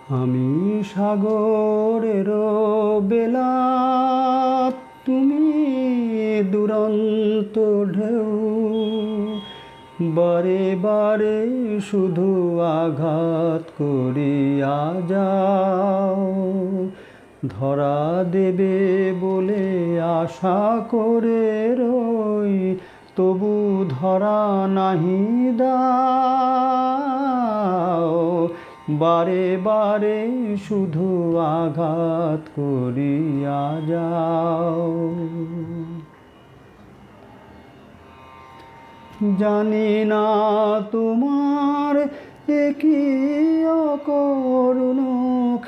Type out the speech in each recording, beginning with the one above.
আমি সাগরের বেলা, তুমি দুরন্ত ঢেউ। বারে বারে শুধু আঘাত করিয়া যাও। ধরা দেবে বলে আশা করে রই, তবু ধরা নাহি দাও। বারে বারে শুধু আঘাত করিয়া যাও। জানি না তোমার এ কি অকরুণ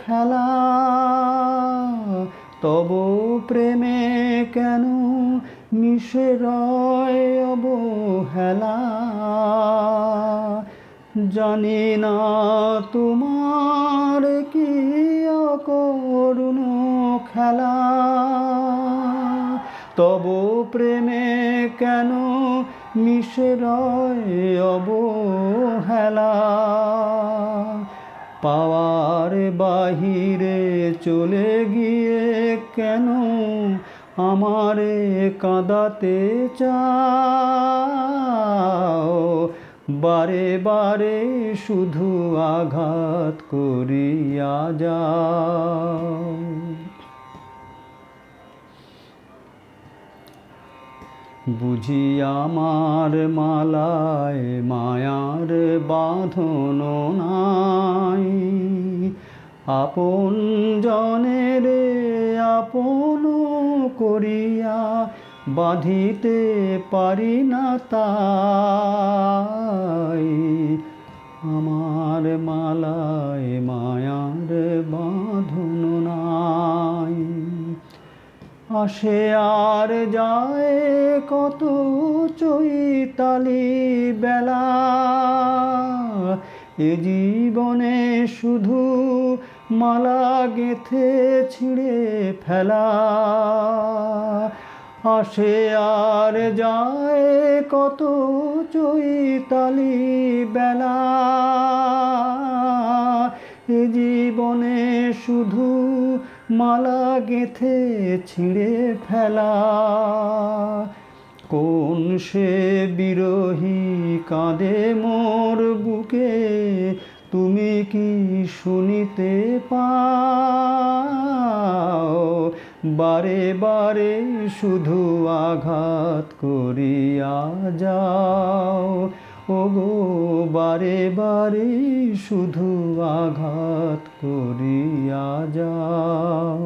খেলা, তব প্রেমে কেন মিশে রয় অবহেলা। জানি না তোমার কি অকরুণ খেলা, তব প্রেমে কেন মিশে রয় অবহেলা। পাওয়ার বাহিরে চলে গিয়ে কেন আমারে কাঁদাতে চাও। বারে বারে শুধু আঘাত করিয়া যাও। বুঝি আমার মালায় মায়ার বাঁধন নাই, আপন জনের আপন করিয়া বাঁধিতে পারি না তাই। আমার মালায় মায়ার বাঁধন নাই। আসে আর যায় কত চৈতালি বেলা, এ জীবনে শুধু মালা গেঁথে ছিঁড়ে ফেলা। আসে আর যায় কত চৈতালি বেলা, এ জীবনে শুধু মালা গেঁথে ছিঁড়ে ফেলা। কোন সে বিরহী কাঁদে মোর বুকে, তুমি কি শুনিতে পাও। বারে বারে শুধু আঘাত করিয়া যাও। ওগো বারে বারে শুধু আঘাত করিয়া যাও।